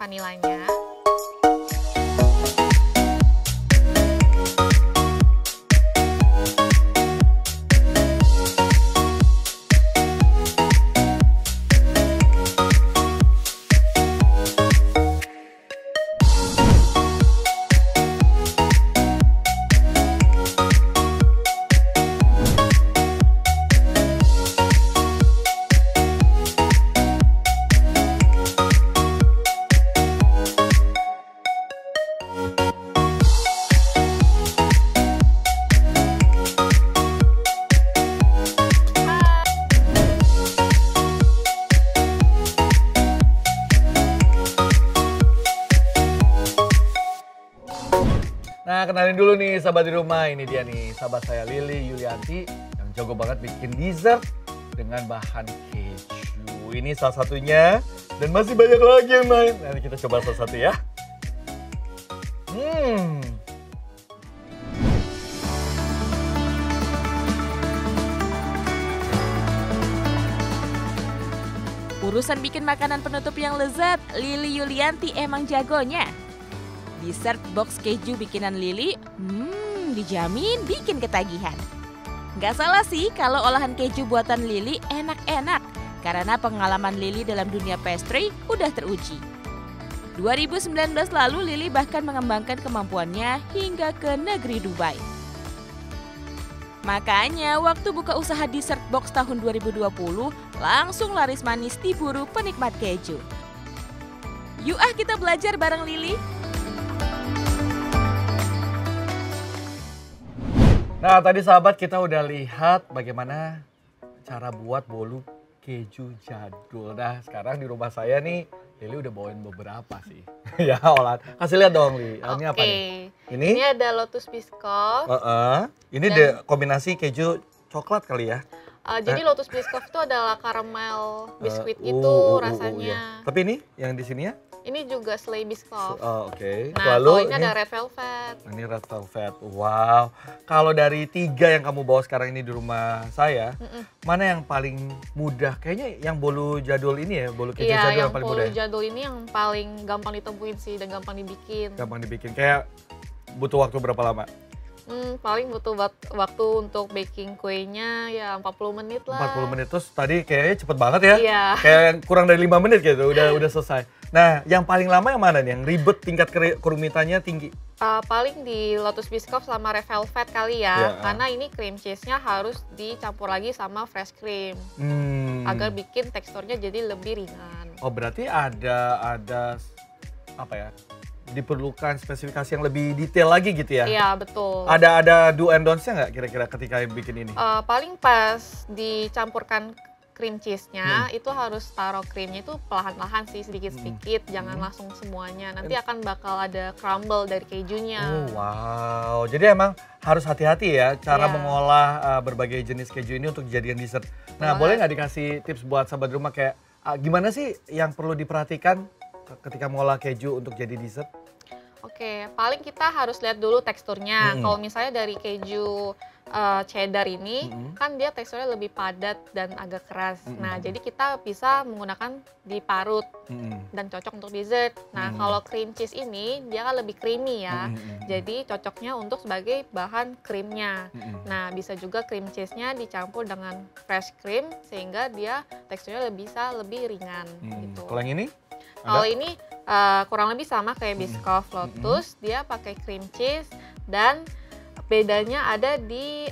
vanilanya. Nah, kenalin dulu nih sahabat di rumah. Ini dia nih sahabat saya Lily Yulianti yang jago banget bikin dessert dengan bahan keju. Ini salah satunya dan masih banyak lagi yang lain. Nanti kita coba salah satu ya. Urusan bikin makanan penutup yang lezat, Lily Yulianti emang jagonya. Dessert box keju bikinan Lily, dijamin bikin ketagihan. Nggak salah sih kalau olahan keju buatan Lily enak-enak, karena pengalaman Lily dalam dunia pastry udah teruji. 2019 lalu Lily bahkan mengembangkan kemampuannya hingga ke negeri Dubai. Makanya waktu buka usaha dessert box tahun 2020, langsung laris manis diburu penikmat keju. Yuk kita belajar bareng Lily. Nah, tadi sahabat kita udah lihat bagaimana cara buat bolu keju jadul. Nah, sekarang di rumah saya nih, Lily udah bawain beberapa sih. Ya, olahan. Kasih lihat dong, Li. Ini apa nih? Ini ada lotus biscoff. Ini dan kombinasi keju coklat kali ya? Jadi lotus biscoff itu adalah karamel biskuit gitu rasanya. Iya. Tapi ini yang di sini ya? Ini juga slay biscoff. Oke. Nah, lalu ini ada red velvet. Ini red velvet. Wow. Kalau dari 3 yang kamu bawa sekarang ini di rumah saya, mana yang paling mudah? Kayaknya yang bolu jadul ini ya, bolu keju jadul yang paling mudah. Iya, yang bolu jadul ini yang paling gampang ditemuin sih dan gampang dibikin. Gampang dibikin. Kayak butuh waktu berapa lama? Paling butuh waktu untuk baking kuenya ya 40 menit lah. 40 menit, terus tadi kayaknya cepet banget ya. Iya. Kayak kurang dari 5 menit gitu, udah selesai. Nah, yang paling lama yang mana nih? Yang ribet tingkat kerumitannya tinggi? Paling di lotus biscoff sama red velvet kali ya. Karena ini cream cheese-nya harus dicampur lagi sama fresh cream. Agar bikin teksturnya jadi lebih ringan. Oh, berarti ada apa ya? Diperlukan spesifikasi yang lebih detail lagi gitu ya? Iya, betul. Ada do and don'ts-nya nggak kira-kira ketika bikin ini? Paling pas dicampurkan cream cheese-nya, itu harus taruh krimnya itu perlahan-lahan sih, sedikit-sedikit. Jangan langsung semuanya, nanti akan bakal ada crumble dari kejunya. Oh, wow, jadi emang harus hati-hati ya cara mengolah berbagai jenis keju ini untuk dijadikan dessert. Nah, boleh nggak dikasih tips buat sahabat rumah kayak gimana sih yang perlu diperhatikan ketika mengolah keju untuk jadi dessert? Oke, paling kita harus lihat dulu teksturnya. Kalau misalnya dari keju cheddar ini, kan dia teksturnya lebih padat dan agak keras. Nah, jadi kita bisa menggunakan diparut dan cocok untuk dessert. Nah, kalau cream cheese ini, dia kan lebih creamy ya. Jadi cocoknya untuk sebagai bahan krimnya. Nah, bisa juga cream cheese-nya dicampur dengan fresh cream, sehingga dia teksturnya bisa lebih ringan. Gitu. Kalau yang ini? Kalau ini kurang lebih sama kayak biscoff lotus, dia pakai cream cheese dan bedanya ada di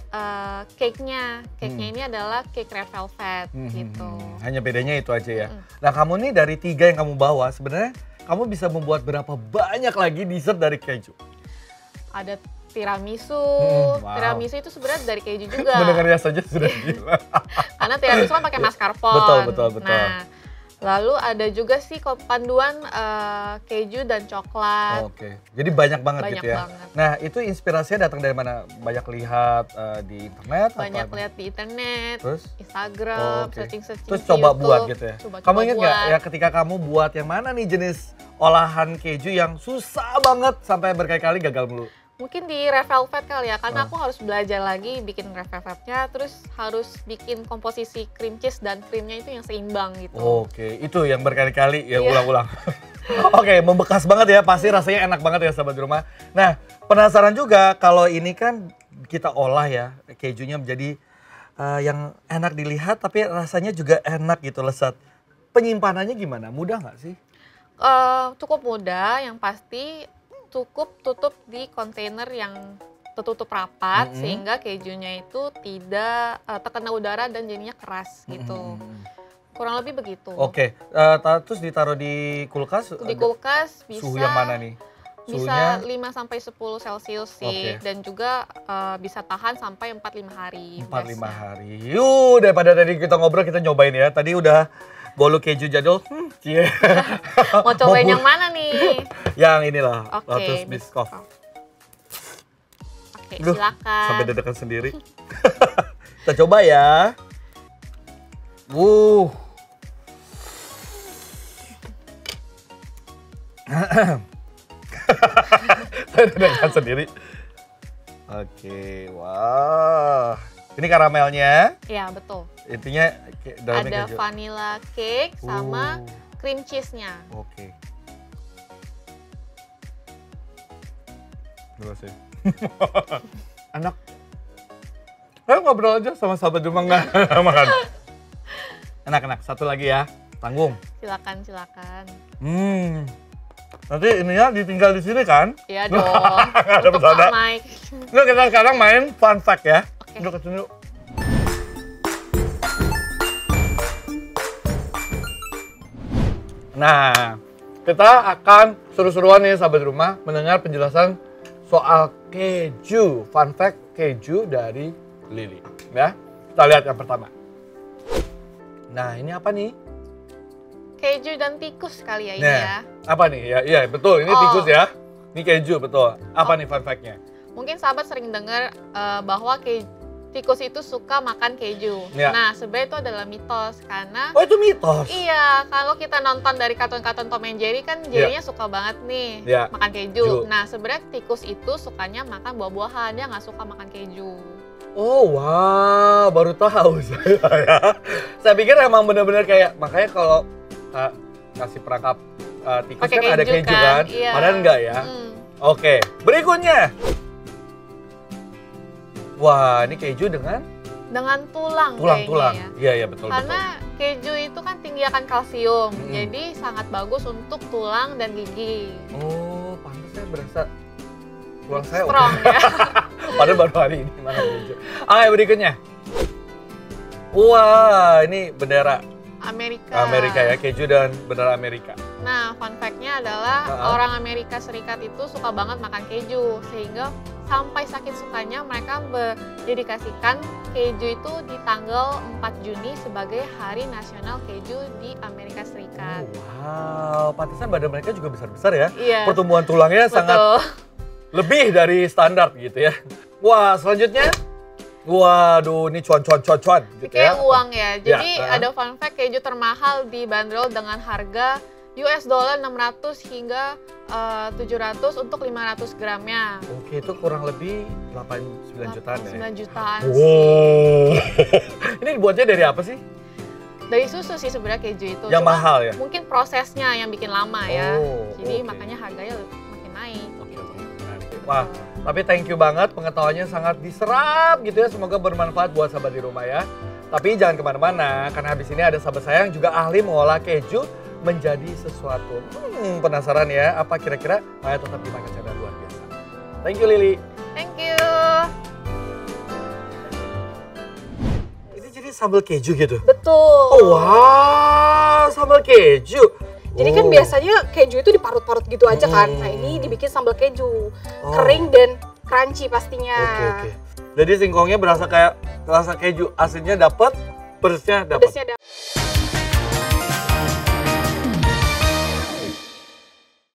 cake-nya. Cake-nya ini adalah cake red velvet gitu. Hanya bedanya itu aja ya. Nah, kamu nih dari 3 yang kamu bawa, sebenarnya kamu bisa membuat berapa banyak lagi dessert dari keju? Ada tiramisu. Tiramisu itu sebenarnya dari keju juga. Mendengarnya saja sudah gila. Karena tiramisu kan pakai mascarpone. Betul. Nah, lalu ada juga sih panduan keju dan coklat. Oke, jadi banyak banget gitu ya. Banget. Nah, itu inspirasinya datang dari mana? Banyak lihat di internet? Banyak lihat di internet, terus? Instagram, searching-searching. Terus coba YouTube, buat gitu ya? Kamu ingat nggak buat. ya ketika kamu buat yang mana nih jenis olahan keju yang susah banget sampai berkali-kali gagal mulu? Mungkin di red velvet kali ya, karena aku harus belajar lagi bikin red velvetnya, terus harus bikin komposisi cream cheese dan krimnya itu yang seimbang gitu. Oke, itu yang berkali-kali ya ulang-ulang. Oke, membekas banget ya, pasti rasanya enak banget ya sahabat di rumah. Nah, penasaran juga kalau ini kan kita olah ya, kejunya menjadi yang enak dilihat tapi rasanya juga enak gitu, lezat. Penyimpanannya gimana? Mudah nggak sih? Cukup mudah, yang pasti cukup tutup di kontainer yang tertutup rapat sehingga kejunya itu tidak terkena udara dan jadinya keras gitu. Kurang lebih begitu. Oke, terus ditaruh di kulkas? Di kulkas bisa suhu yang mana nih? Bisa 5-10 Celcius sih, dan juga bisa tahan sampai 4-5 hari. 4-5 hari. Yuk, daripada tadi kita ngobrol, kita nyobain ya. Tadi udah bolu keju jadul. Cie. Mau cobain yang mana nih? Yang inilah, Oke, Lotus Biscoff. Oke, silakan. Sampai deg-degan sendiri. Kita coba ya. Saya deg-degan sendiri. Oke, wah. Ini karamelnya. Iya, betul. Intinya dalamnya ada vanilla cake sama cream cheese-nya. Oke. Terima kasih. Enak. Ayo ngobrol aja sama sahabat rumah nggak makan. Enak-enak. Satu lagi ya. Tanggung. Silakan, silakan. Nanti ininya ditinggal di sini kan? Iya dong. Nggak ada Untuk bercanda. Kak Mike. Nah, kita sekarang main fun fact ya. Oke. Yuk kesini yuk. Nah, kita akan seru-seruan nih sahabat rumah mendengar penjelasan soal keju, fun fact keju dari Lily. Ya, kita lihat yang pertama. Nah, ini apa nih? Keju dan tikus kali ya ini Nah, ya. apa nih? Ya, iya betul. Ini tikus ya. Ini keju betul. Apa nih fun fact-nya? Mungkin sahabat sering dengar bahwa tikus itu suka makan keju. Ya. Nah, sebenarnya itu adalah mitos karena Oh, itu mitos. iya, kalau kita nonton dari kartun-kartun Tom and Jerry kan Jerry-nya suka banget nih makan keju. Nah, sebenarnya tikus itu sukanya makan buah-buahan, dia nggak suka makan keju. Oh wow, baru tahu saya ya. Saya pikir emang benar-benar kayak, makanya kalau kasih perangkap tikus Pakai kan ada keju kan? Iya. Padahal enggak ya. Oke, berikutnya. Wah, ini keju dengan tulang tulang. kayaknya ya. Iya, iya betul. Karena keju itu kan tinggi akan kalsium, jadi sangat bagus untuk tulang dan gigi. Oh, pantas saya berasa tulang saya Strong ya. Padahal baru hari ini makan keju. Oke, berikutnya. Wah, ini bendera Amerika ya, keju dan bendera Amerika. Nah, fun fact-nya adalah orang Amerika Serikat itu suka banget makan keju, sehingga sampai saking sukanya mereka mendedikasikan keju itu di tanggal 4 Juni sebagai Hari Nasional Keju di Amerika Serikat. Wow, pantesan badan mereka juga besar-besar ya. Iya. Pertumbuhan tulangnya sangat lebih dari standar gitu ya. Wah, selanjutnya. Waduh, ini cuan gitu kayak ya. uang ya. Jadi ada fun fact, keju termahal dibanderol dengan harga US dollar 600 hingga 700 untuk 500 gramnya. Oke, itu kurang lebih 8-9 jutaan ya. 9 jutaan Wow. sih. Ini dibuatnya dari apa sih? Dari susu sih sebenarnya keju itu. Yang Cuma mahal ya? mungkin prosesnya yang bikin lama ya. Jadi oke. makanya harganya makin naik. Oke. Wah, tapi thank you banget, pengetahuannya sangat diserap gitu ya. Semoga bermanfaat buat sahabat di rumah ya. Tapi jangan kemana-mana, karena habis ini ada sahabat saya yang juga ahli mengolah keju menjadi sesuatu. Penasaran ya, apa kira-kira? Makanya tetap dimakan channel luar biasa. Thank you Lily. Thank you. Ini jadi sambal keju gitu? Betul. Oh wow, sambal keju. Jadi kan biasanya keju itu diparut-parut gitu aja kan. Nah ini dibikin sambal keju. Kering dan crunchy pastinya. Oke. Jadi singkongnya berasa kayak rasa keju, asinnya dapet, pedesnya dapet. Pedasnya